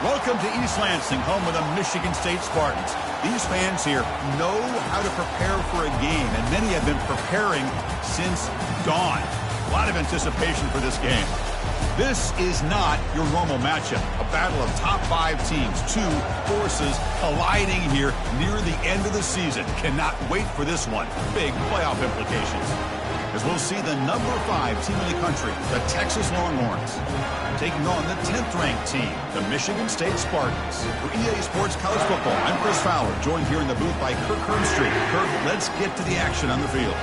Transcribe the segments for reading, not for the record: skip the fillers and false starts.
Welcome to East Lansing, home of the Michigan State Spartans. These fans here know how to prepare for a game, and many have been preparing since dawn. A lot of anticipation for this game. This is not your normal matchup. A battle of top 5 teams, 2 forces colliding here near the end of the season. Cannot wait for this one. Big playoff implications. As we'll see the number 5 team in the country, the Texas Longhorns, taking on the 10th-ranked team, the Michigan State Spartans. For EA Sports College Football, I'm Chris Fowler, joined here in the booth by Kirk Herbstreit. Kirk, let's get to the action on the field.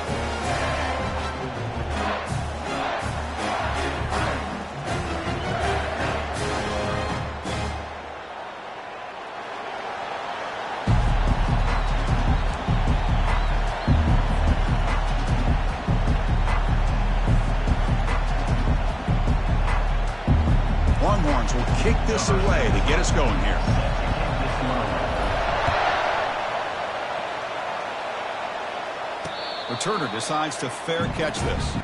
Longhorns will kick this away to get us going here. Returner decides to fair catch this.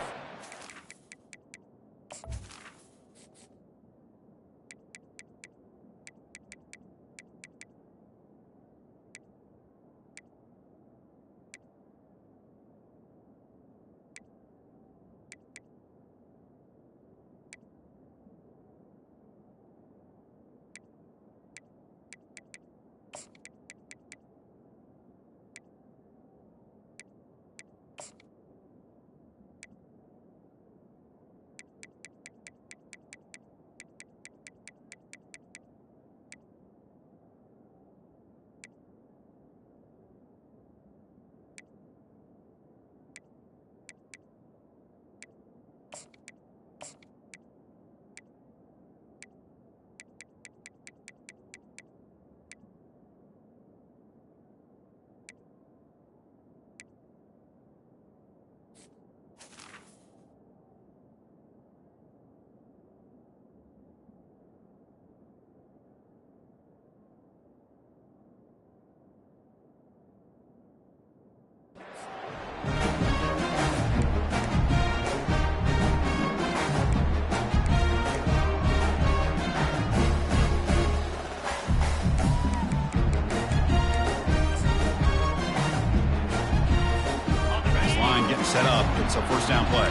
Set up. It's a first down play.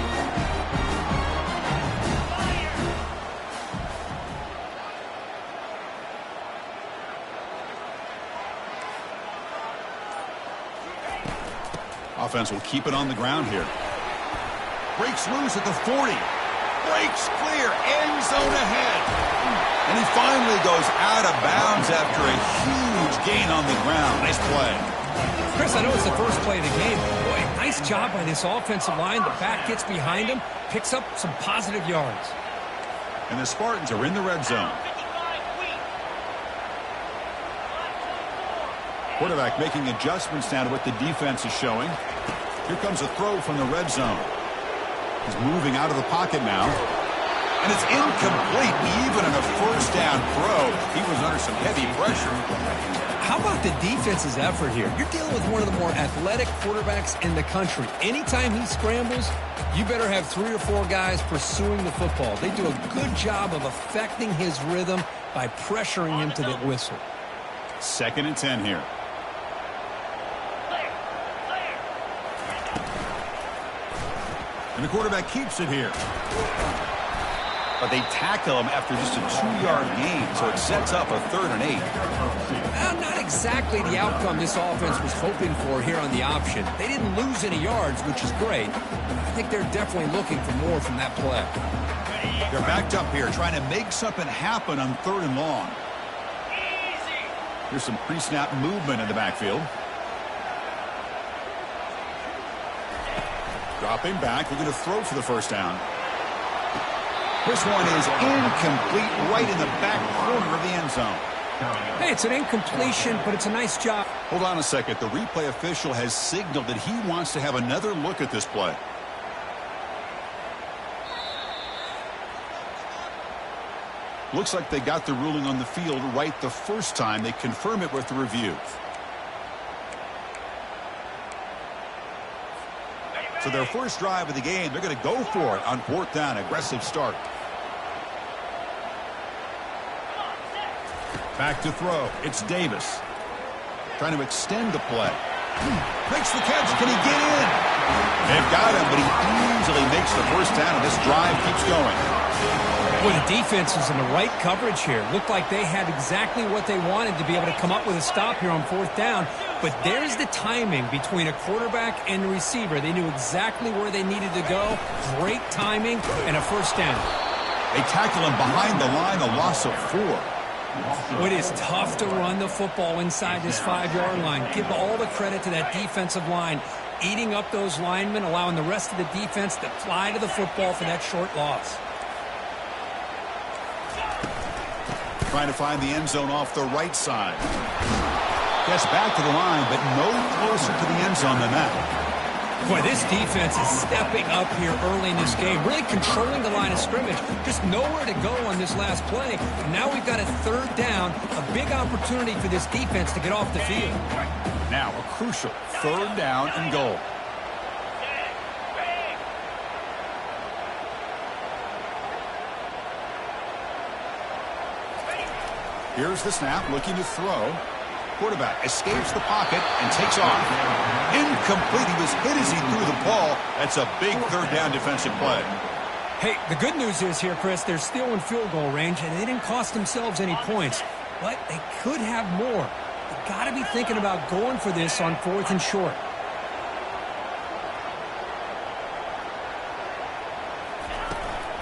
Offense will keep it on the ground here. Breaks loose at the 40. Breaks clear. End zone ahead. And he finally goes out of bounds after a huge gain on the ground. Nice play. Chris, I know it's the first play of the game. Boy, nice job by this offensive line. The back gets behind him, picks up some positive yards. And the Spartans are in the red zone. Quarterback making adjustments now to what the defense is showing. Here comes a throw from the red zone. He's moving out of the pocket now. And it's incomplete, even in a first down throw. He was under some heavy pressure. How about the defense's effort here? You're dealing with one of the more athletic quarterbacks in the country. Anytime he scrambles, you better have 3 or 4 guys pursuing the football. They do a good job of affecting his rhythm by pressuring him to the whistle. 2nd and 10 here. And the quarterback keeps it here. But they tackle him after just a 2-yard gain, so it sets up a 3rd and 8. Well, not exactly the outcome this offense was hoping for here on the option. They didn't lose any yards, which is great. I think they're definitely looking for more from that play. They're backed up here, trying to make something happen on 3rd and long. Here's some pre-snap movement in the backfield. Dropping back, they're going to throw for the first down. This one is incomplete, right in the back corner of the end zone. Hey, it's an incompletion, but it's a nice job. Hold on a second. The replay official has signaled that he wants to have another look at this play. Looks like they got the ruling on the field right the first time. They confirm it with the review. So their first drive of the game, they're going to go for it on 4th down. Aggressive start. Back to throw. It's Davis. Trying to extend the play. Makes the catch. Can he get in? They've got him, but he easily makes the first down, and this drive keeps going. Well, the defense was in the right coverage here. Looked like they had exactly what they wanted to be able to come up with a stop here on fourth down. But there's the timing between a quarterback and the receiver. They knew exactly where they needed to go. Great timing and a first down. They tackle him behind the line, a loss of 4. Well, it is tough to run the football inside this 5-yard line. Give all the credit to that defensive line, eating up those linemen, allowing the rest of the defense to fly to the football for that short loss. Trying to find the end zone off the right side. Gets back to the line, but no closer to the end zone than that. Boy, this defense is stepping up here early in this game, really controlling the line of scrimmage. Just nowhere to go on this last play. And now we've got a third down, a big opportunity for this defense to get off the field. Now a crucial third down and goal. Here's the snap, looking to throw. Quarterback escapes the pocket and takes off. Incomplete. He was hit as he threw the ball. That's a big third down defensive play. Hey, the good news is here, Chris, they're still in field goal range, and they didn't cost themselves any points. But they could have more. They've got to be thinking about going for this on fourth and short.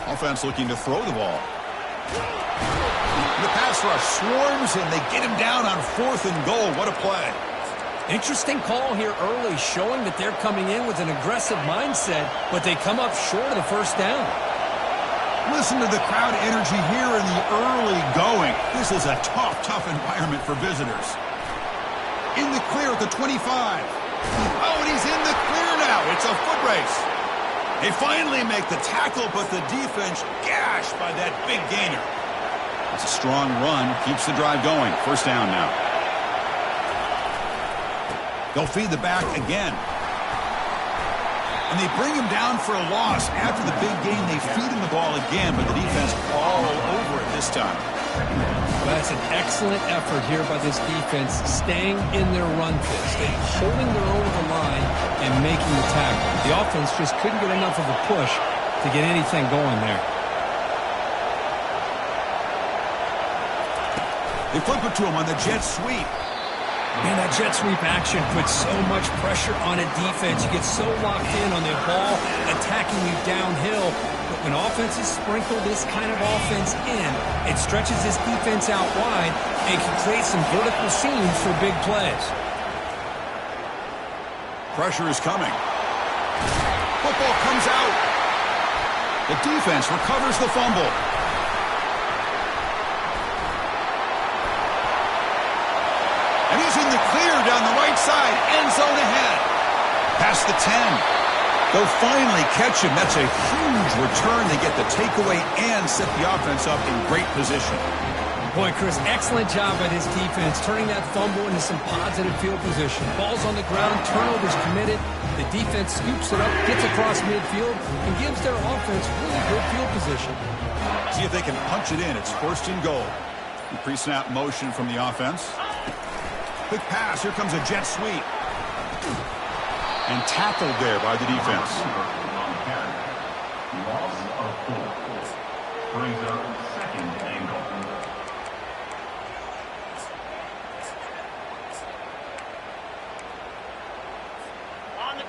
Offense looking to throw the ball. The pass rush swarms, and they get him down on fourth and goal. What a play. Interesting call here early, showing that they're coming in with an aggressive mindset, but they come up short of the first down. Listen to the crowd energy here in the early going. This is a tough environment for visitors. In the clear at the 25. Oh, and he's in the clear now. It's a foot race. They finally make the tackle, but the defense gashed by that big gainer. It's a strong run, keeps the drive going. First down now. They'll feed the back again. And they bring him down for a loss. After the big gain, they feed him the ball again, but the defense all over it this time. Well, that's an excellent effort here by this defense, staying in their run fit, holding their own with the line and making the tackle. The offense just couldn't get enough of a push to get anything going there. They flip it to him on the jet sweep. Man, that jet sweep action puts so much pressure on a defense. You get so locked in on the ball attacking you downhill. But when offenses sprinkle this kind of offense in, it stretches this defense out wide and can create some vertical seams for big plays. Pressure is coming. Football comes out. The defense recovers the fumble. And he's in the clear down the right side. End zone ahead. Past the 10. They'll finally catch him. That's a huge return. They get the takeaway and set the offense up in great position. Boy, Chris, excellent job by this defense, turning that fumble into some positive field position. Ball's on the ground, turnovers committed. The defense scoops it up, gets across midfield, and gives their offense really good field position. See if they can punch it in. It's first and goal. The pre-snap motion from the offense. Quick pass. Here comes a jet sweep. And tackled there by the defense. Loss of 4. Brings up second and goal.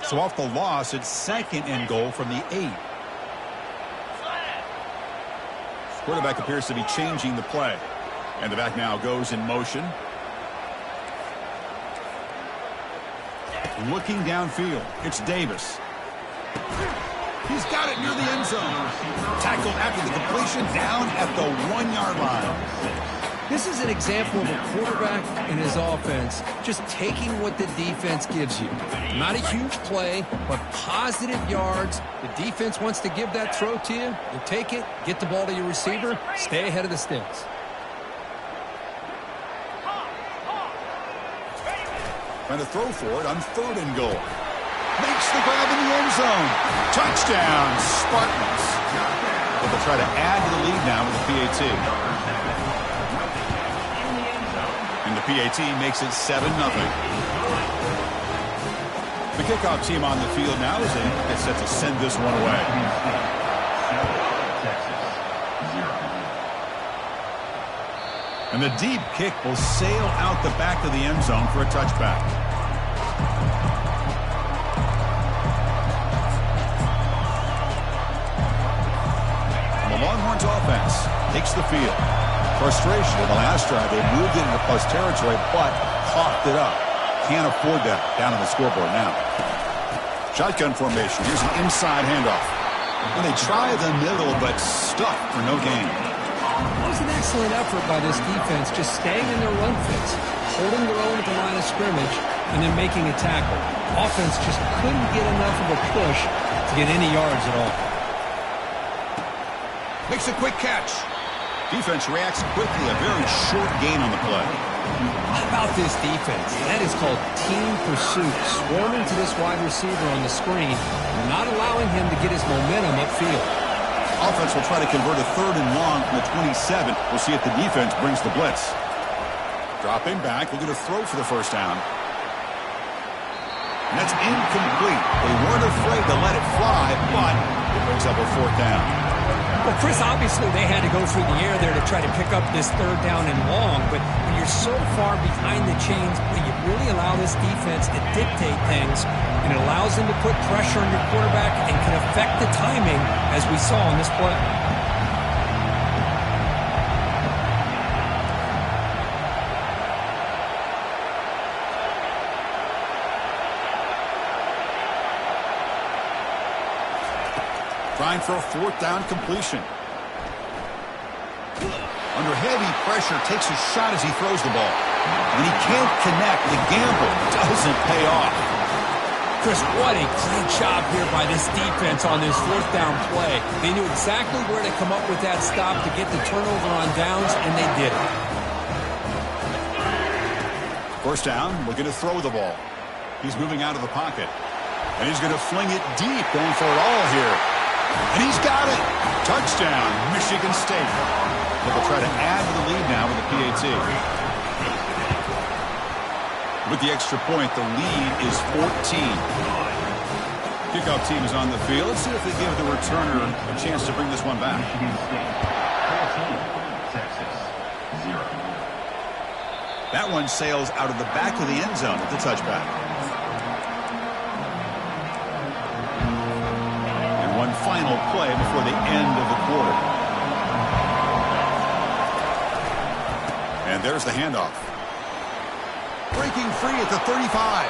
So off the loss, it's second and goal from the 8. Quarterback appears to be changing the play. And the back now goes in motion. Looking downfield, it's Davis. He's got it near the end zone. Tackled after the completion down at the 1-yard line. This is an example of a quarterback and his offense just taking what the defense gives you. Not a huge play, but positive yards. The defense wants to give that throw to you. You take it, get the ball to your receiver, stay ahead of the sticks. Trying to throw for it on third and goal. Makes the grab in the end zone. Touchdown, Spartans. But they'll try to add to the lead now with the PAT. The PAT makes it 7-0. The kickoff team on the field now as they get set to send this one away. And the deep kick will sail out the back of the end zone for a touchback. The Longhorns offense takes the field. Frustration in the last drive. They moved it into plus territory, but coughed it up. Can't afford that down on the scoreboard now. Shotgun formation. Here's an inside handoff. And they try the middle, but stuck for no gain. It was an excellent effort by this defense, just staying in their run fits, holding their own at the line of scrimmage, and then making a tackle. Offense just couldn't get enough of a push to get any yards at all. Makes a quick catch. Defense reacts quickly, a very short gain on the play. How about this defense? That is called team pursuit. Swarming to this wide receiver on the screen, not allowing him to get his momentum upfield. Offense will try to convert a 3rd and long from the 27. We'll see if the defense brings the blitz. Dropping back, we'll get a throw for the first down. And that's incomplete. They weren't afraid to let it fly, but it brings up a 4th down. Well, Chris, obviously they had to go through the air there to try to pick up this 3rd down and long, but when you're so far behind the chains, you really allow this defense to dictate things, and it allows them to put pressure on your quarterback and can affect the timing, as we saw in this play. Trying for a 4th down completion. Under heavy pressure, takes a shot as he throws the ball. When he can't connect, the gamble doesn't pay off. Chris, what a great job here by this defense on this 4th down play. They knew exactly where to come up with that stop to get the turnover on downs, and they did it. First down, looking to throw the ball. He's moving out of the pocket. And he's going to fling it deep, going for it all here. And he's got it. Touchdown, Michigan State. They'll try to add to the lead now with the PAT. With the extra point, the lead is 14. Kickoff team is on the field. Let's see if they give the returner a chance to bring this one back. Michigan State 14, Texas 0. That one sails out of the back of the end zone at the touchback. One final play before the end of the quarter. And there's the handoff. Breaking free at the 35.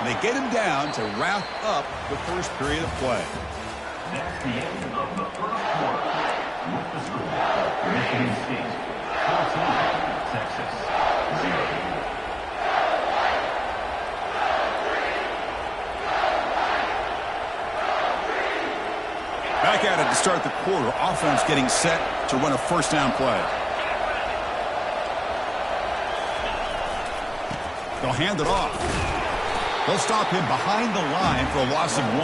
And they get him down to wrap up the first period of play. That's the end of the first quarter. With the score, Michigan State 14, Texas 0. Back at it to start the quarter. Offense getting set to run a first down play. They'll hand it off. They'll stop him behind the line for a loss of 1.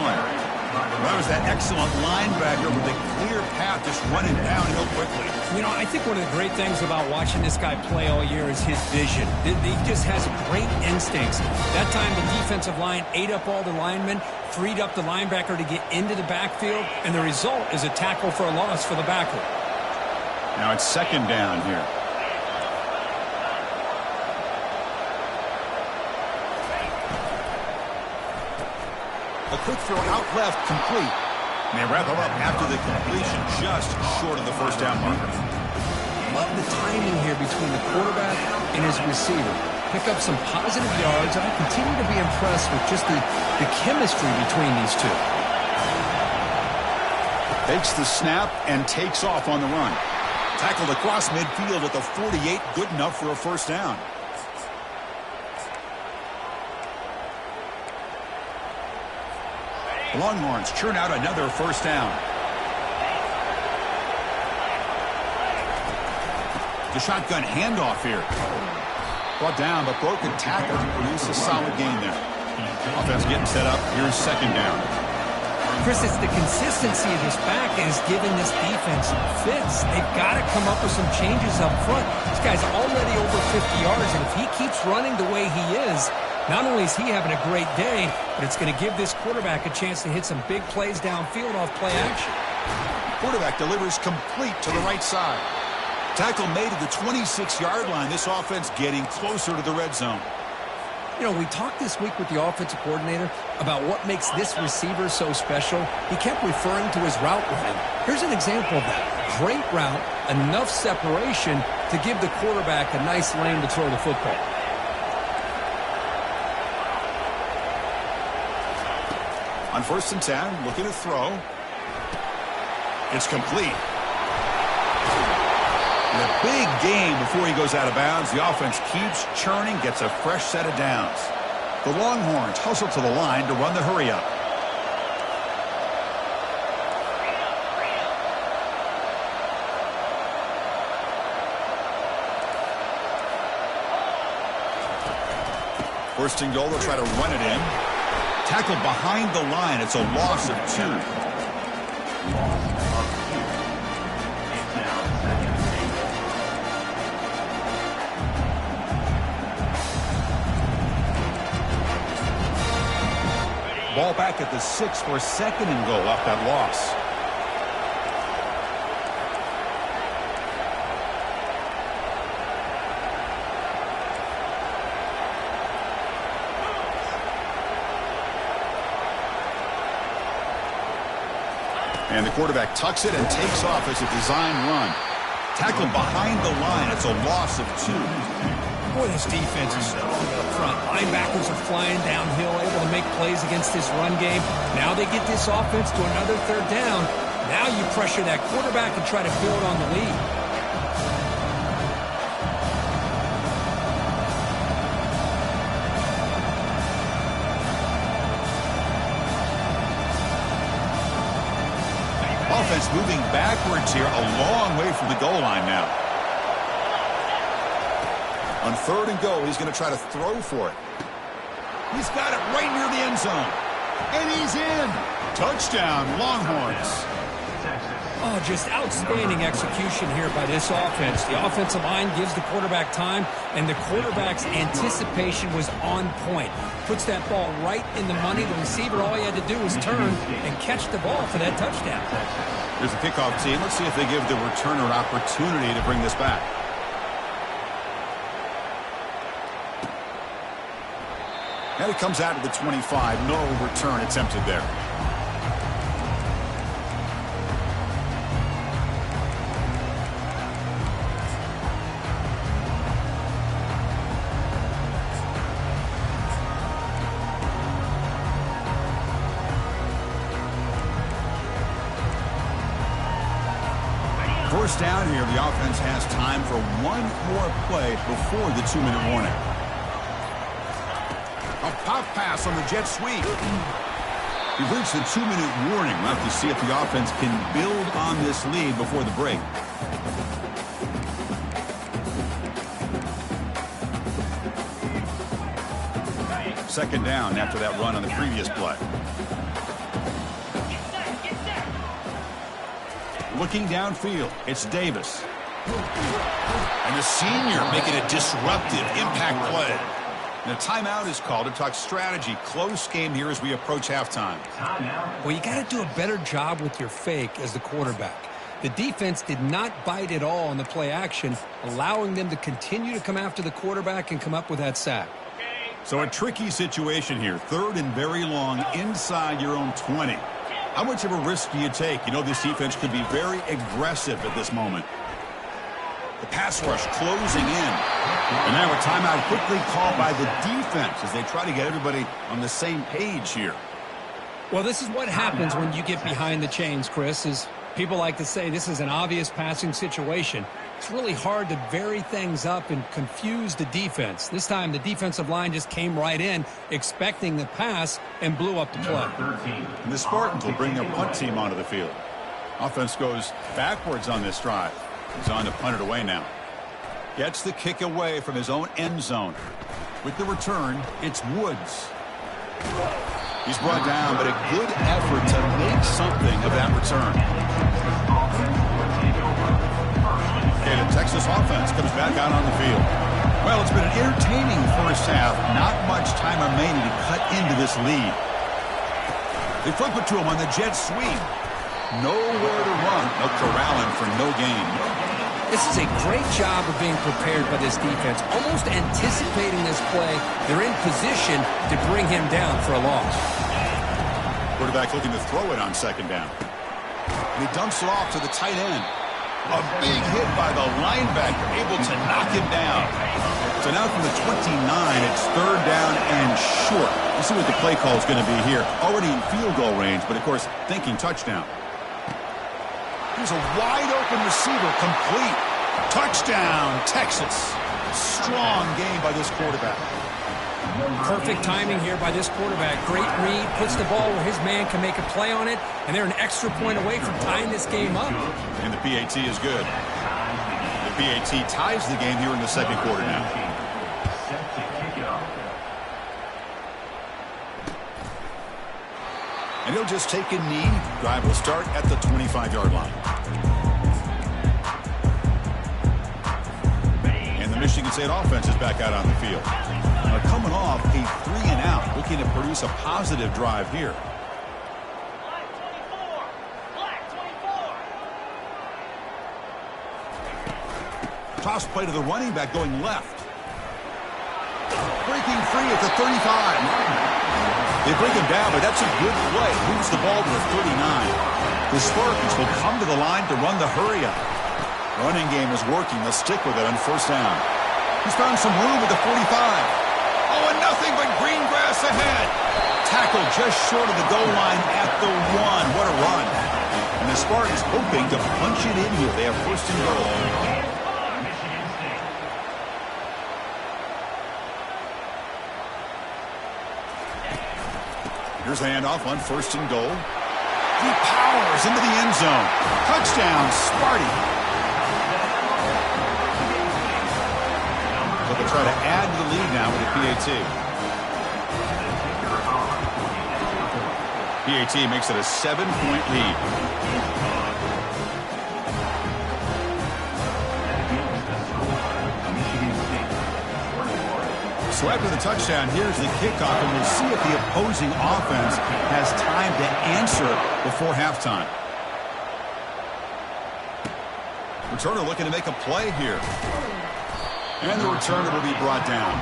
That was that excellent linebacker with a clear path just running downhill quickly. You know, I think one of the great things about watching this guy play all year is his vision. He just has great instincts. That time the defensive line ate up all the linemen, freed up the linebacker to get into the backfield, and the result is a tackle for a loss for the backer. Now it's 2nd down here. A quick throw out left, complete. And they wrap him up after the completion, just short of the first down marker. Love the timing here between the quarterback and his receiver. Pick up some positive yards, and I continue to be impressed with just the chemistry between these two. Takes the snap and takes off on the run. Tackled across midfield at the 48, good enough for a first down. Longhorns churn out another first down. The shotgun handoff here. Brought down, but broken tackle to produce a solid gain there. Offense getting set up. Here's 2nd down. Chris, it's the consistency of this back that is giving this defense fits. They've got to come up with some changes up front. This guy's already over 50 yards, and if he keeps running the way he is, not only is he having a great day, but it's going to give this quarterback a chance to hit some big plays downfield off play action. Quarterback delivers complete to the right side. Tackle made at the 26-yard line. This offense getting closer to the red zone. You know, we talked this week with the offensive coordinator about what makes this receiver so special. He kept referring to his route running. Here's an example of that. Great route, enough separation to give the quarterback a nice lane to throw the football. On 1st and 10, looking to throw. It's complete. And a big game before he goes out of bounds. The offense keeps churning, gets a fresh set of downs. The Longhorns hustle to the line to run the hurry-up. First and goal, they'll try to run it in. Tackle behind the line. It's a loss of 2. Ball back at the 6 for 2nd and goal off that loss. And the quarterback tucks it and takes off as a design run. Tackle behind the line. It's a loss of 2. Boy, this defense is strong up front. Linebackers are flying downhill, able to make plays against this run game. Now they get this offense to another 3rd down. Now you pressure that quarterback and try to build on the lead. Offense moving backwards here, a long way from the goal line now. On 3rd and goal, he's going to try to throw for it. He's got it right near the end zone. And he's in. Touchdown, Longhorns. Oh, just outstanding execution here by this offense. The offensive line gives the quarterback time, and the quarterback's anticipation was on point. Puts that ball right in the money. The receiver, all he had to do was turn and catch the ball for that touchdown. There's a kickoff team. Let's see if they give the returner an opportunity to bring this back. And it comes out of the 25. No return attempted there. First down here, the offense has time for one more play before the 2-minute warning. A pop pass on the jet sweep. We've reached the 2-minute warning. We'll have to see if the offense can build on this lead before the break. Second down after that run on the previous play. Looking downfield, it's Davis. And the senior making a disruptive impact play. And a timeout is called to talk strategy. Close game here as we approach halftime. Well, you got to do a better job with your fake as the quarterback. The defense did not bite at all on the play action, allowing them to continue to come after the quarterback and come up with that sack. So a tricky situation here. 3rd and very long inside your own 20. How much of a risk do you take? You know this defense could be very aggressive at this moment. The pass rush closing in. And now a timeout quickly called by the defense as they try to get everybody on the same page here. Well, this is what happens when you get behind the chains, Chris, is people like to say this is an obvious passing situation. It's really hard to vary things up and confuse the defense. This time the defensive line just came right in expecting the pass and blew up the play. And the Spartans will bring their punt team onto the field. Offense goes backwards on this drive. He's on to punt it away now. Gets the kick away from his own end zone. With the return, it's Woods. He's brought down, but a good effort to make something of that return. Okay, the Texas offense comes back out on the field. Well, it's been an entertaining first half. Not much time remaining to cut into this lead. They flip it to him on the jet sweep. Nowhere to run. They'll corral him for no gain. This is a great job of being prepared by this defense, almost anticipating this play. They're in position to bring him down for a loss. Quarterback looking to throw it on second down. And he dumps it off to the tight end. A big hit by the linebacker, able to knock him down. So now from the 29, it's third down and short. Let's see what the play call is going to be here. Already in field goal range, but of course, thinking touchdown. Here's a wide-open receiver, complete. Touchdown, Texas. Strong game by this quarterback. Perfect timing here by this quarterback. Great read, puts the ball where his man can make a play on it, and they're an extra point away from tying this game up. And the PAT is good. The PAT ties the game here in the second quarter now. Set to kick it off. And he'll just take a knee. Drive will start at the 25-yard line. And the Michigan State offense is back out on the field. Now coming off a 3-and-out, looking to produce a positive drive here. Toss play to the running back going left. Breaking free at the 35. They bring him down, but that's a good play. Moves the ball to the 39. The Spartans will come to the line to run the hurry-up. Running game is working. They'll stick with it on first down. He's found some room at the 45. Oh, and nothing but green grass ahead. Tackled just short of the goal line at the 1. What a run. And the Spartans hoping to punch it in here. They have first and goal. Here's the handoff on first and goal. He powers into the end zone. Touchdown, Sparty. So they'll try to add to the lead now with the PAT. PAT makes it a 7-point lead. So after the touchdown, here's the kickoff, and we'll see if the opposing offense has time to answer before halftime. Returner looking to make a play here. And the returner will be brought down.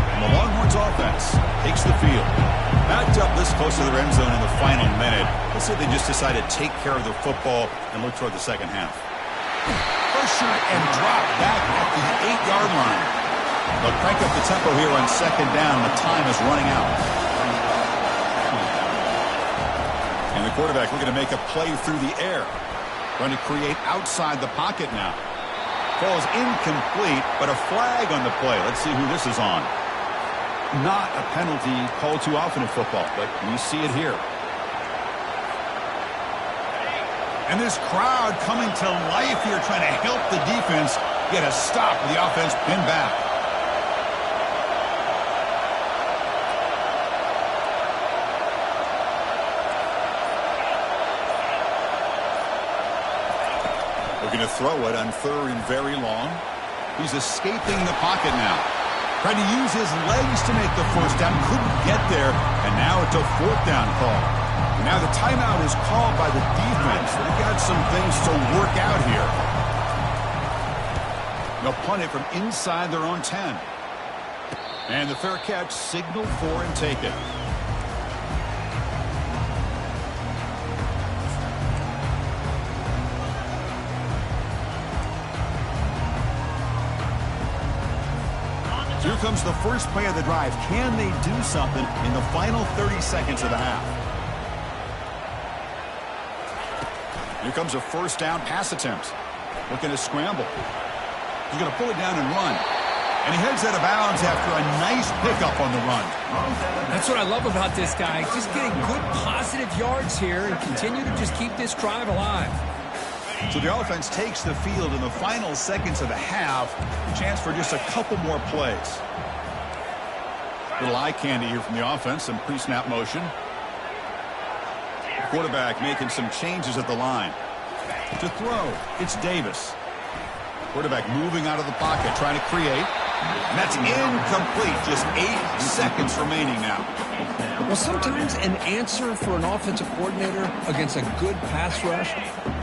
And the Longhorns offense takes the field. Backed up this close to the end zone in the final minute. Let's see if they just decide to take care of the football and look toward the second half. Pressured and dropped back at the 8-yard line. They'll crank up the tempo here on second down. The time is running out. And the quarterback looking to make a play through the air. Trying to create outside the pocket now. Falls incomplete, but a flag on the play. Let's see who this is on. Not a penalty called too often in football, but we see it here. And this crowd coming to life here, trying to help the defense get a stop with the offense pinned back. Looking to throw it on third and very long. He's escaping the pocket now. Trying to use his legs to make the first down. Couldn't get there. And now it's a fourth down call. And now the timeout is called by the defense. They've got some things to work out here. They'll punt it from inside their own 10. And the fair catch, signal for and take it. Here comes the first play of the drive. Can they do something in the final 30 seconds of the half? Here comes a first down pass attempt. Looking to scramble. He's going to pull it down and run. And he heads out of bounds after a nice pickup on the run. That's what I love about this guy. Just getting good positive yards here and continue to just keep this drive alive. So the offense takes the field in the final seconds of the half. Chance for just a couple more plays. Little eye candy here from the offense. Some pre-snap motion. Quarterback making some changes at the line. To throw, it's Davis. Quarterback moving out of the pocket, trying to create. And that's incomplete. Just 8 seconds remaining now. Well, sometimes an answer for an offensive coordinator against a good pass rush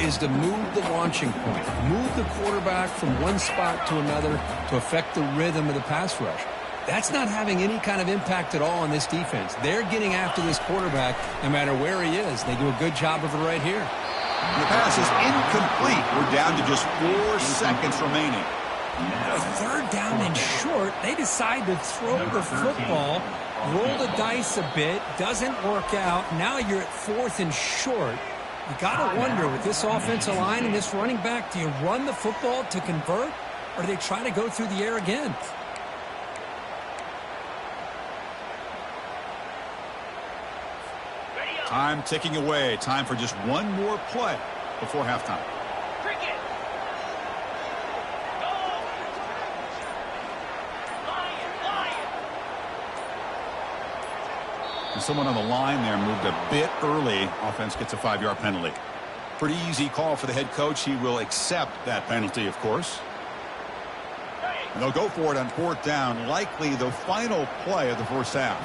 is to move the launching point. Move the quarterback from one spot to another to affect the rhythm of the pass rush. That's not having any kind of impact at all on this defense. They're getting after this quarterback no matter where he is. They do a good job of it right here. The pass is incomplete. We're down to just 4 seconds remaining. Third down and short, they decide to throw the football, roll the dice a bit, doesn't work out. Now you're at 4th and short. You got to wonder, with this offensive line and this running back, do you run the football to convert, or do they try to go through the air again? Time ticking away. Time for just one more play before halftime. And someone on the line there moved a bit early. Offense gets a 5-yard penalty. Pretty easy call for the head coach. He will accept that penalty, of course. And they'll go for it on 4th down. Likely the final play of the first half.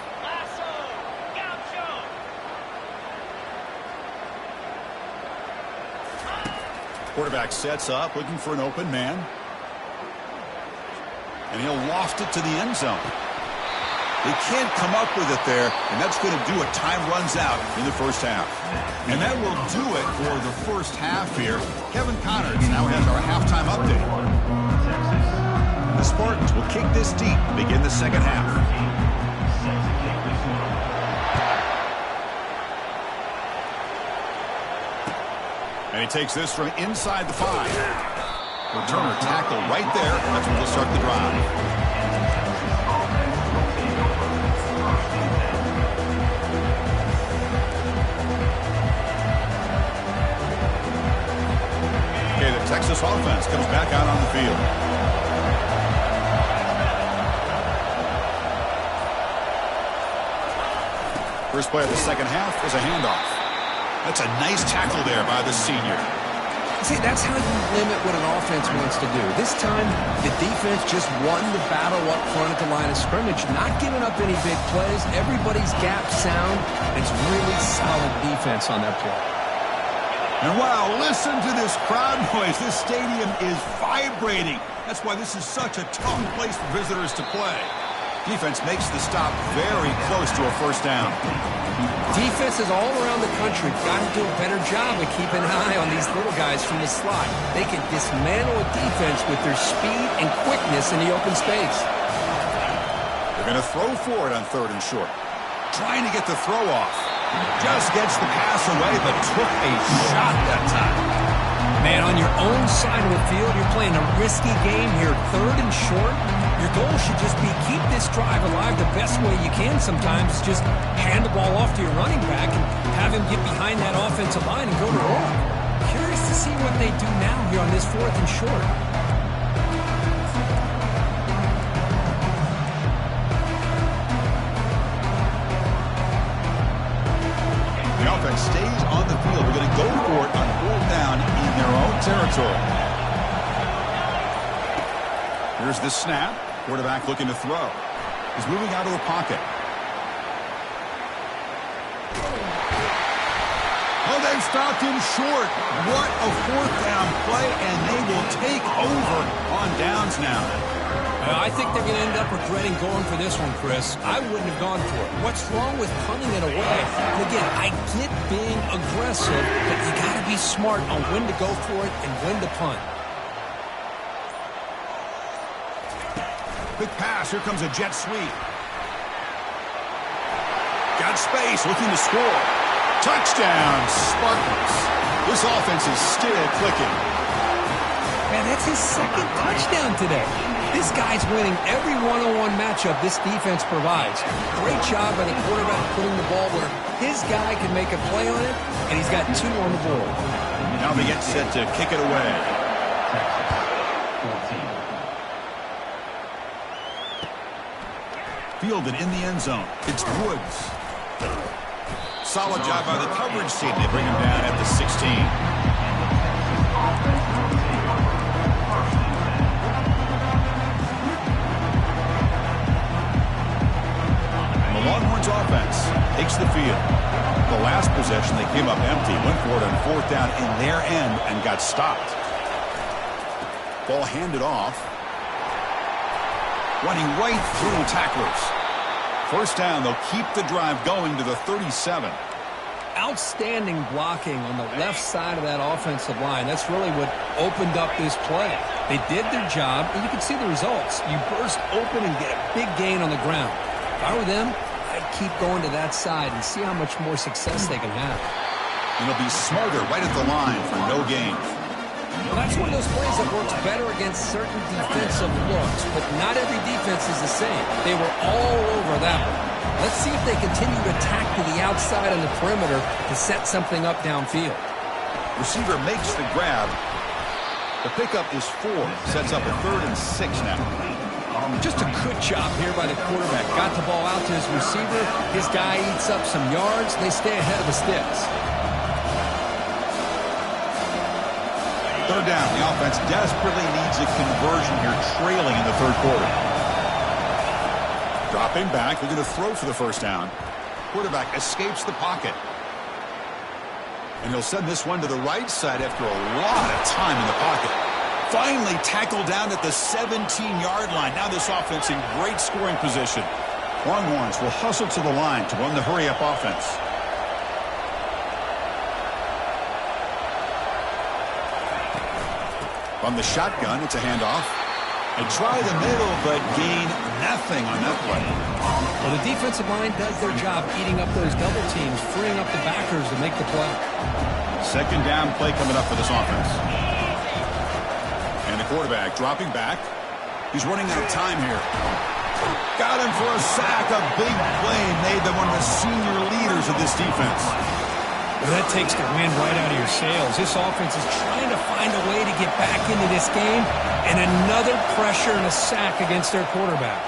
Quarterback sets up, looking for an open man. And he'll loft it to the end zone. They can't come up with it there, and that's going to do it. Time runs out in the first half. And that will do it for the first half here. Kevin Connors now has our halftime update. The Spartans will kick this deep, begin the second half. And he takes this from inside the 5. Returner tackle right there. That's where they'll start the drive. Okay, the Texas offense comes back out on the field. First play of the second half was a handoff. That's a nice tackle there by the senior. See, that's how you limit what an offense wants to do. This time, the defense just won the battle up front at the line of scrimmage, not giving up any big plays. Everybody's gap sound. It's really solid defense on that play. And wow, listen to this crowd noise. This stadium is vibrating. That's why this is such a tough place for visitors to play. Defense makes the stop very close to a first down. Defenses all around the country got to do a better job of keeping an eye on these little guys from the slot. They can dismantle a defense with their speed and quickness in the open space. They're going to throw for it on 3rd and short. Trying to get the throw off. Just gets the pass away, but took a shot that time. Man, on your own side of the field, you're playing a risky game here. 3rd and short. Your goal should just be keep this drive alive the best way you can sometimes. Just hand the ball off to your running back and have him get behind that offensive line and go to work. Curious to see what they do now here on this 4th and short. The offense stays on the field. They're going to go for it on 4th down in their own territory. Here's the snap. Quarterback looking to throw. He's moving out of the pocket. Oh, they've stopped him short. What a 4th down play, and they will take over on downs now. I think they're going to end up regretting going for this one, Chris. I wouldn't have gone for it. What's wrong with punting it away? And again, I get being aggressive, but you got to be smart on when to go for it and when to punt. Quick pass. Here comes a jet sweep. Got space. Looking to score. Touchdown, Spartans. This offense is still clicking. Man, that's his 2nd touchdown today. This guy's winning every one-on-one matchup this defense provides. Great job by the quarterback putting the ball where his guy can make a play on it, and he's got 2 on the board. Now they get set to kick it away. Texas 14. Fielded in the end zone. It's Woods. Solid job by the coverage team. They bring him down at the 16. Longhorns offense takes the field. The last possession, they came up empty, went for it on fourth down in their end and got stopped. Ball handed off. Running right through tacklers. First down, they'll keep the drive going to the 37. Outstanding blocking on the left side of that offensive line. That's really what opened up this play. They did their job, and you can see the results. You burst open and get a big gain on the ground. If I were them, I'd keep going to that side and see how much more success they can have. And they'll be smarter right at the line for no gain. Well, that's one of those plays that works better against certain defensive looks, but not every defense is the same. They were all over that one. Let's see if they continue to attack to the outside on the perimeter to set something up downfield. Receiver makes the grab. The pickup is 4. Sets up a 3rd and 6 now. Just a good job here by the quarterback. Got the ball out to his receiver. His guy eats up some yards. They stay ahead of the sticks. Third down. The offense desperately needs a conversion here, trailing in the third quarter. Dropping back. They're going to throw for the first down. Quarterback escapes the pocket. And he'll send this one to the right side after a lot of time in the pocket. Finally tackled down at the 17-yard line. Now this offense in great scoring position. Longhorns will hustle to the line to run the hurry-up offense. On the shotgun, it's a handoff. They try the middle, but gain nothing on that play. Well, the defensive line does their job eating up those double teams, freeing up the backers to make the play. Second down play coming up for this offense. And the quarterback dropping back. He's running out of time here. Got him for a sack. A big play made them one of the senior leaders of this defense. Well, that takes the wind right out of your sails. This offense is trying to find a way to get back into this game, and another pressure and a sack against their quarterback.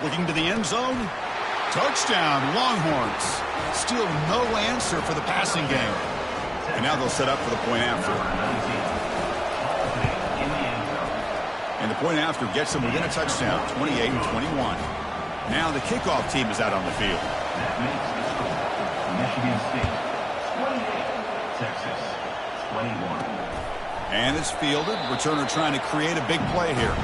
Looking to the end zone. Touchdown, Longhorns. Still no answer for the passing game. And now they'll set up for the point after. And the point after gets them within a touchdown, 28-21. Now the kickoff team is out on the field. That makes the score. Michigan State 28, Texas 21. And it's fielded. Returner trying to create a big play here.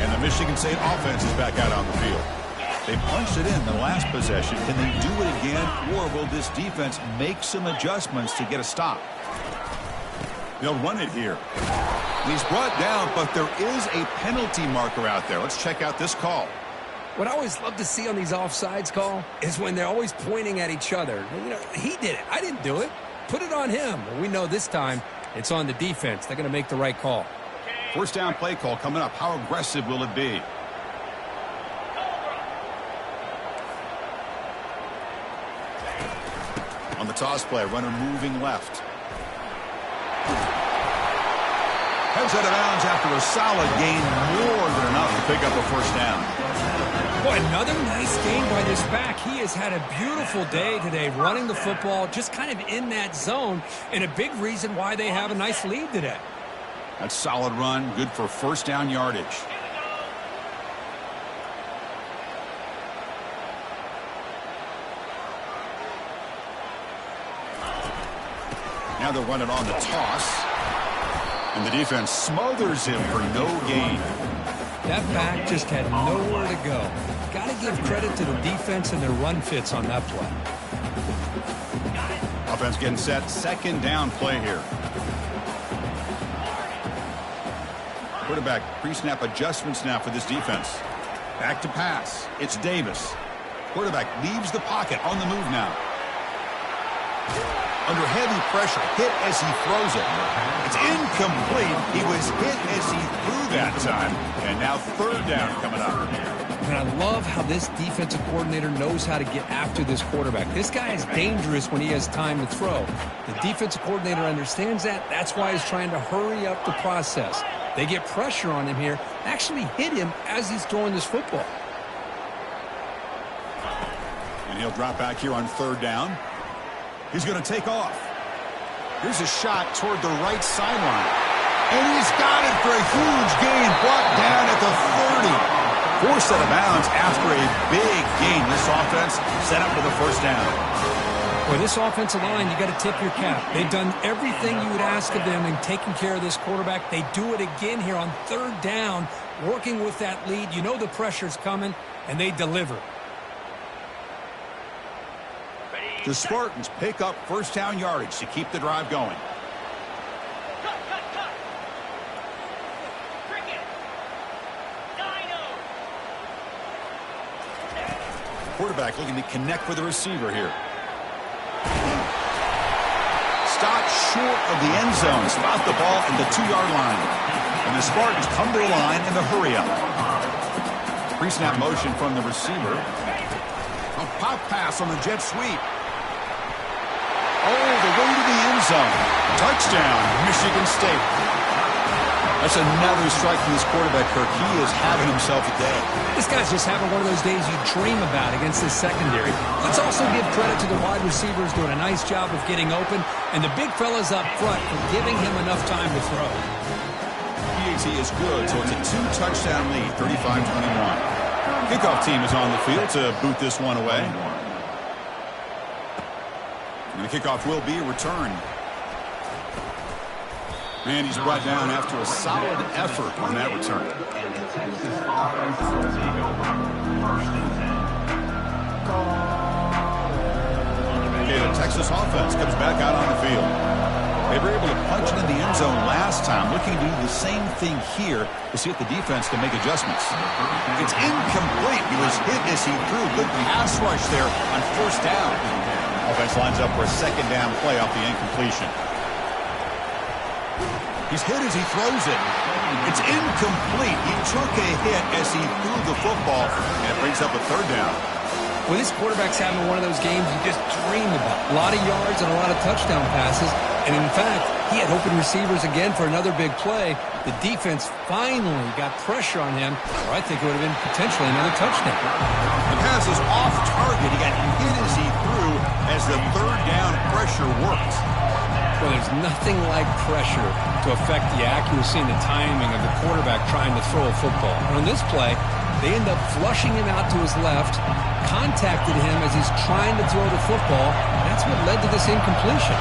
And the Michigan State offense is back out on the field. They punched it in the last possession. Can they do it again, or will this defense make some adjustments to get a stop? They'll run it here. He's brought down, but there is a penalty marker out there. Let's check out this call. What I always love to see on these offsides call is when they're always pointing at each other. You know, he did it. I didn't do it. Put it on him. Well, we know this time it's on the defense. They're going to make the right call. First down play call coming up. How aggressive will it be? On the toss play, runner moving left. Heads out of bounds after a solid gain, more than enough to pick up a first down. Boy, another nice gain by this back. He has had a beautiful day today running the football, just kind of in that zone, and a big reason why they have a nice lead today. That's solid run, good for first down yardage. Now they'll run it on the toss. And the defense smothers him for no gain. That back just had nowhere to go. Got to give credit to the defense and their run fits on that play. Offense getting set. Second down play here. Quarterback pre-snap adjustments now for this defense. Back to pass. It's Davis. Quarterback leaves the pocket on the move now. under heavy pressure, hit as he throws it. It's incomplete. He was hit as he threw that time. And now third down coming up. And I love how this defensive coordinator knows how to get after this quarterback. This guy is dangerous when he has time to throw. The defensive coordinator understands that. That's why he's trying to hurry up the process. They get pressure on him here, actually hit him as he's throwing this football. And he'll drop back here on third down. He's going to take off. Here's a shot toward the right sideline. And he's got it for a huge gain, brought down at the 30. Forced out of bounds after a big gain. This offense set up for the first down. Well, this offensive line, you got to tip your cap. They've done everything you would ask of them in taking care of this quarterback. They do it again here on third down, working with that lead. You know the pressure's coming, and they deliver. The Spartans pick up first down yardage to keep the drive going. Quarterback looking to connect with the receiver here. Stopped short of the end zone. Spot the ball at the 2-yard line. And the Spartans come to the line in the hurry-up. Pre-snap motion from the receiver. A pop pass on the jet sweep. Oh, the way to the end zone. Touchdown, Michigan State. That's another strike from this quarterback, Kirk. He is having himself a day. This guy's just having one of those days you dream about against this secondary. Let's also give credit to the wide receivers doing a nice job of getting open, and the big fellas up front for giving him enough time to throw. PAT is good, so it's a 2-touchdown lead, 35-21. Kickoff team is on the field to boot this one away. And the kickoff will be a return. And he's brought down after a solid effort on that return. Okay, the Texas offense comes back out on the field. They were able to punch it in the end zone last time, looking to do the same thing here to see if the defense can make adjustments. It's incomplete. He was hit as he threw. Good pass rush there on first down. Offense lines up for a second down play off the incompletion. He's hit as he throws it. It's incomplete. He took a hit as he threw the football, and it brings up a third down. Well, this quarterback's having one of those games you just dream about. A lot of yards and a lot of touchdown passes. And, in fact, he had open receivers again for another big play. The defense finally got pressure on him, or I think it would have been potentially another touchdown. The pass is off target. He got hit as he threw as the third down pressure worked. Well, there's nothing like pressure to affect the accuracy and the timing of the quarterback trying to throw a football. And on this play, they end up flushing him out to his left, contacted him as he's trying to throw the football. That's what led to this incompletion.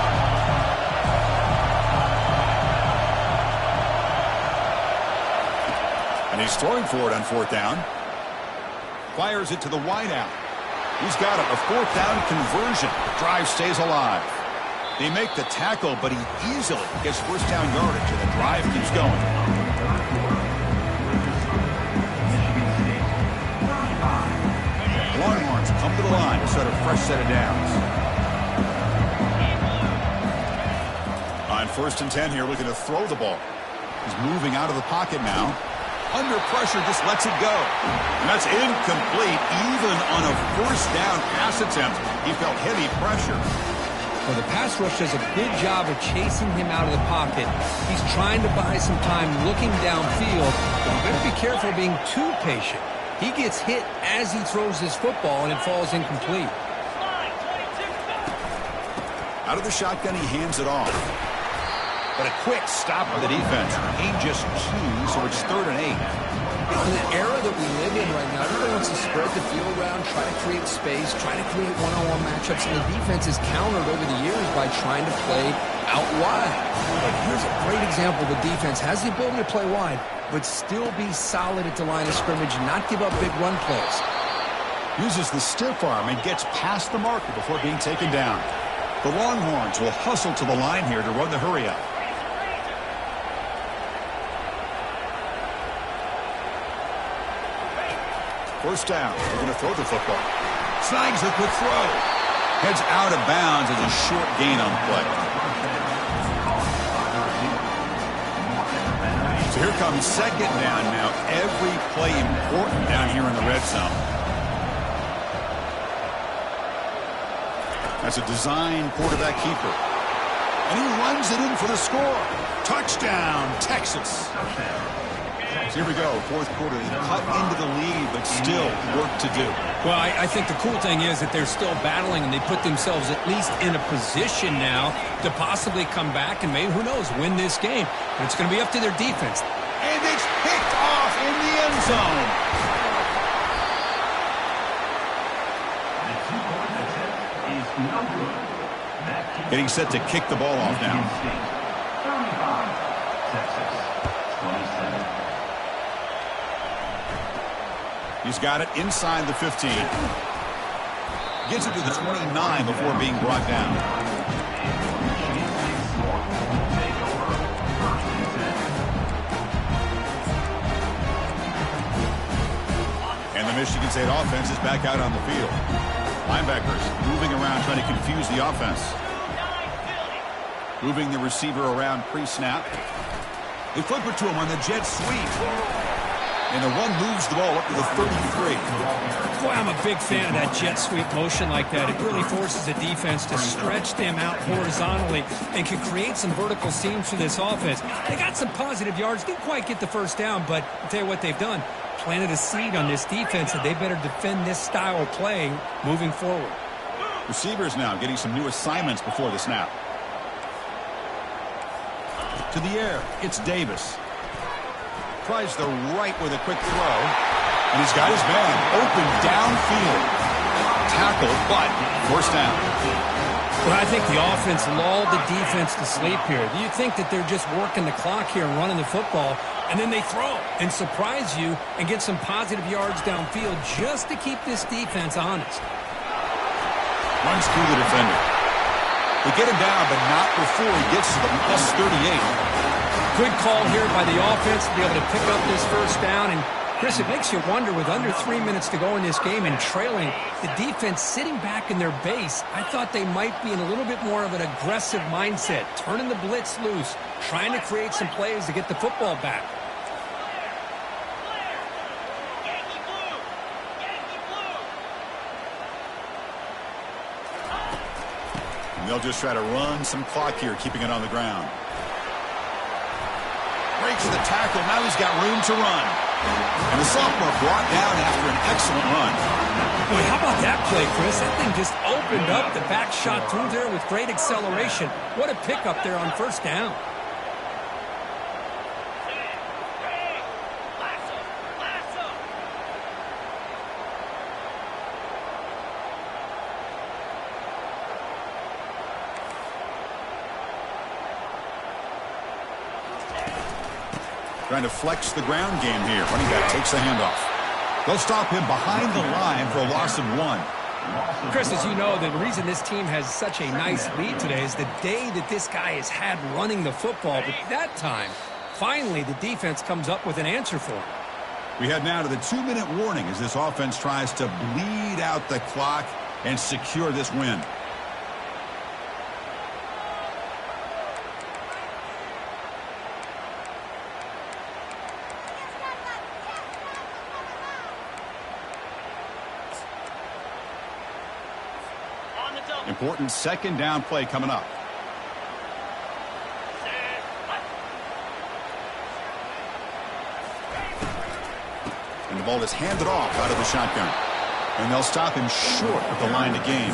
And he's throwing for it on fourth down. Fires it to the wideout. He's got it. A fourth down conversion. Drive stays alive. They make the tackle, but he easily gets first down yardage, and the drive keeps going. Longhorns come to the line to set a fresh set of downs. On 1st and 10 here, looking to throw the ball. He's moving out of the pocket now. Under pressure, just lets it go. And that's incomplete. Even on a first down pass attempt, he felt heavy pressure. Well, the pass rush does a good job of chasing him out of the pocket. He's trying to buy some time looking downfield, but you better be careful being too patient. He gets hit as he throws his football, and it falls incomplete. Out of the shotgun, he hands it off. But a quick stop by the defense. Gain just 2, so it's 3rd and 8. In the era that we live in right now, everybody wants to spread the field around, try to create space, try to create one-on-one matchups, and the defense is countered over the years by trying to play out wide. But here's a great example. The defense has the ability to play wide, but still be solid at the line of scrimmage and not give up big run plays. Uses the stiff arm and gets past the marker before being taken down. The Longhorns will hustle to the line here to run the hurry-up. First down. They're going to throw the football. Snags a quick throw. Heads out of bounds as a short gain on the play. So here comes second down now. Every play important down here in the red zone. That's a design quarterback keeper. And he runs it in for the score. Touchdown, Texas. So here we go, fourth quarter. They cut into the lead, but still work to do. Well, I think the cool thing is that they're still battling, and they put themselves at least in a position now to possibly come back and maybe, who knows, win this game. But it's going to be up to their defense. And it's picked off in the end zone. The two-point attempt is no good. Getting set to kick the ball off now. 35, Texas, 27. He's got it inside the 15. Gets it to the 29 before being brought down. And the Michigan State offense is back out on the field. Linebackers moving around trying to confuse the offense. Moving the receiver around pre-snap. They flip it to him on the jet sweep. And the one moves the ball up to the 33. Boy, I'm a big fan of that jet sweep motion like that. It really forces the defense to stretch them out horizontally and can create some vertical seams for this offense. They got some positive yards. Didn't quite get the first down, but I'll tell you what they've done. Planted a seed on this defense, and they better defend this style of play moving forward. Receivers now getting some new assignments before the snap. To the air, it's Davis. Tries the right with a quick throw. And he's got his man open downfield. Tackle, but first down. Well, I think the offense lulled the defense to sleep here. Do you think that they're just working the clock here and running the football, and then they throw and surprise you and get some positive yards downfield just to keep this defense honest? Runs through the defender. They get him down, but not before he gets to the plus 38. Good call here by the offense to be able to pick up this first down. And, Chris, it makes you wonder, with under 3 minutes to go in this game and trailing, the defense sitting back in their base, I thought they might be in a little bit more of an aggressive mindset, turning the blitz loose, trying to create some plays to get the football back. And they'll just try to run some clock here, keeping it on the ground. Breaks the tackle. Now he's got room to run. And the sophomore brought down after an excellent run. Boy, how about that play, Chris? That thing just opened up. The back shot through there with great acceleration. What a pickup there on first down. Trying to flex the ground game here. Running back takes the handoff. They'll stop him behind the line for a loss of 1. Chris, as you know, the reason this team has such a nice lead today is the day that this guy has had running the football. But that time, finally, the defense comes up with an answer for him. We head now to the 2-minute warning as this offense tries to bleed out the clock and secure this win. Important second down play coming up. And the ball is handed off out of the shotgun. And they'll stop him short of the line to gain.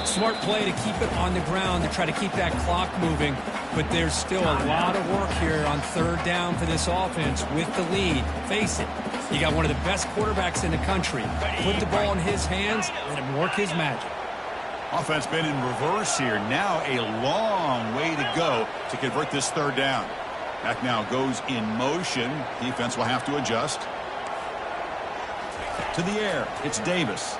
Smart play to keep it on the ground, to try to keep that clock moving. But there's still a lot of work here on third down for this offense with the lead. Face it, you got one of the best quarterbacks in the country. Put the ball in his hands, let him work his magic. Offense been in reverse here. Now a long way to go to convert this third down. Back now goes in motion. Defense will have to adjust. To the air, it's Davis.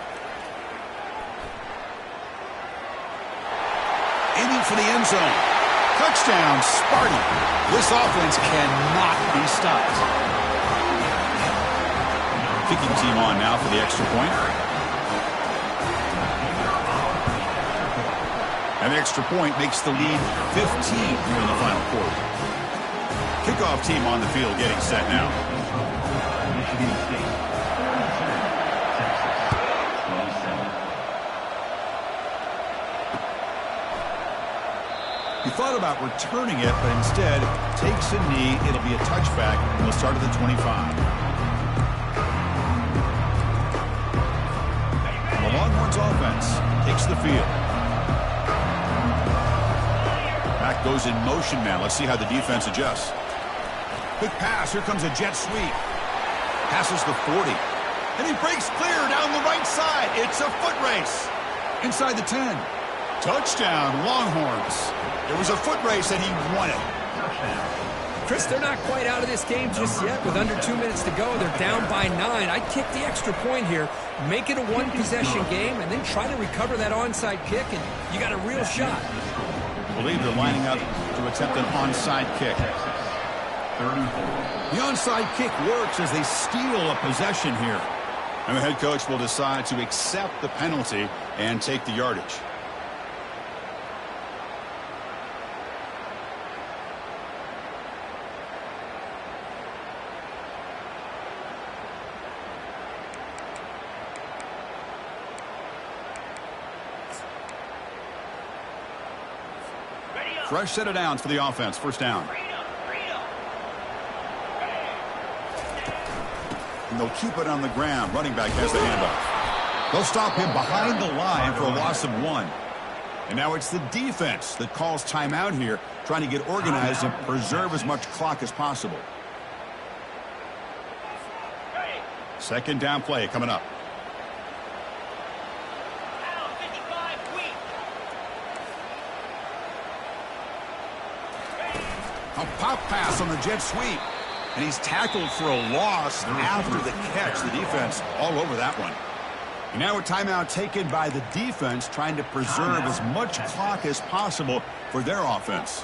Aiming for the end zone. Touchdown, Sparty. This offense cannot be stopped. Kicking team on now for the extra point. An extra point makes the lead 15 here in the final quarter. Kickoff team on the field getting set now. Michigan State, 37, Texas, 27. He thought about returning it, but instead takes a knee. It'll be a touchback, and they'll start at the 25. And the Longhorns offense takes the field. Back goes in motion now. Let's see how the defense adjusts. Quick pass. Here comes a jet sweep. Passes the 40. And he breaks clear down the right side. It's a foot race. Inside the 10. Touchdown, Longhorns. It was a foot race and he won it. Chris, they're not quite out of this game just yet. With under 2 minutes to go, they're down by 9. I'd kick the extra point here, make it a one-possession game, and then try to recover that onside kick, and you got a real shot. I believe they're lining up to attempt an onside kick. The onside kick works as they steal a possession here. And the head coach will decide to accept the penalty and take the yardage. Fresh set of downs for the offense. First down. And they'll keep it on the ground. Running back has the handoff. They'll stop him behind the line for a loss of 1. And now it's the defense that calls timeout here, trying to get organized and preserve as much clock as possible. Second down play coming up. A pop pass on the jet sweep. And he's tackled for a loss after the catch. The defense all over that one. And now a timeout taken by the defense, trying to preserve as much clock as possible for their offense.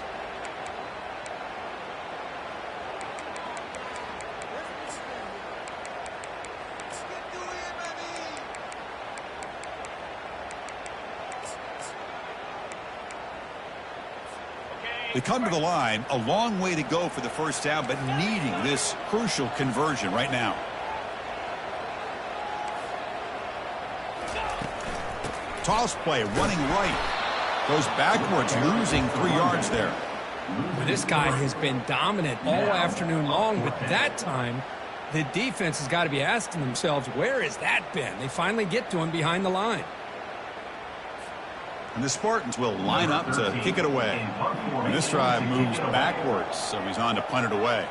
They come to the line, a long way to go for the first down, but needing this crucial conversion right now. Toss play, running right. Goes backwards, losing 3 yards there. This guy has been dominant all afternoon long, but that time, the defense has got to be asking themselves, where has that been? They finally get to him behind the line. And the Spartans will line up to kick it away. And this drive moves backwards, so he's on to punt it away.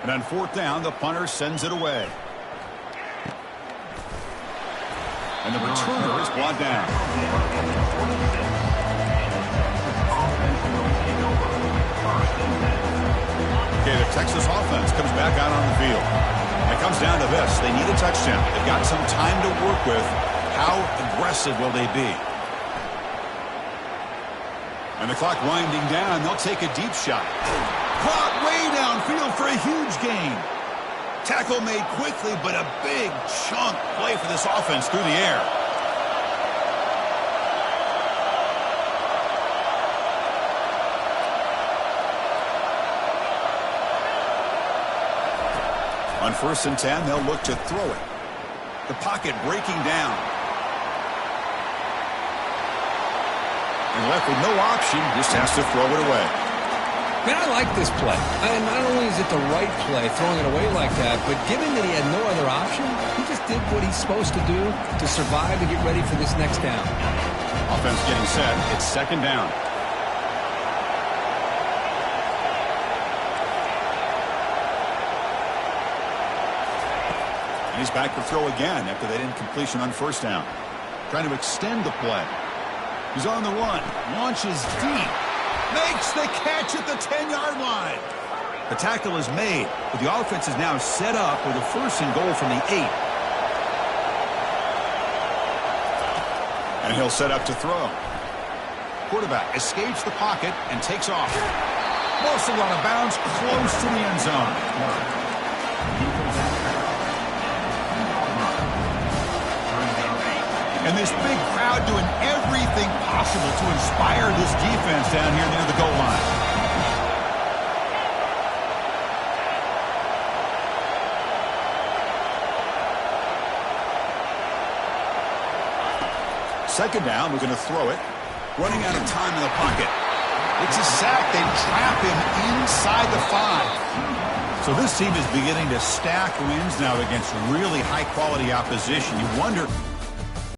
And on fourth down, the punter sends it away. And the returner is brought down. Okay, the Texas offense comes back out on the field. And it comes down to this. They need a touchdown. They've got some time to work with. How aggressive will they be? And the clock winding down. They'll take a deep shot. Caught way downfield for a huge gain. Tackle made quickly, but a big chunk play for this offense through the air. On 1st and 10, they'll look to throw it. The pocket breaking down. And left with no option, just has to throw it away. Man, I like this play. And not only is it the right play, throwing it away like that, but given that he had no other option, he just did what he's supposed to do to survive and get ready for this next down. Offense getting set. It's second down. And he's back to throw again after that incompletion on first down. Trying to extend the play. He's on the run. Launches deep. Makes the catch at the 10-yard line. The tackle is made, but the offense is now set up with a 1st and goal from the 8. And he'll set up to throw. Quarterback escapes the pocket and takes off. Mostly out of bounds, close to the end zone. And this big crowd doing everything possible to inspire this defense down here near the goal line. Second down, we're going to throw it. Running out of time in the pocket. It's a sack. They trap him inside the 5. So this team is beginning to stack wins now against really high-quality opposition. You wonder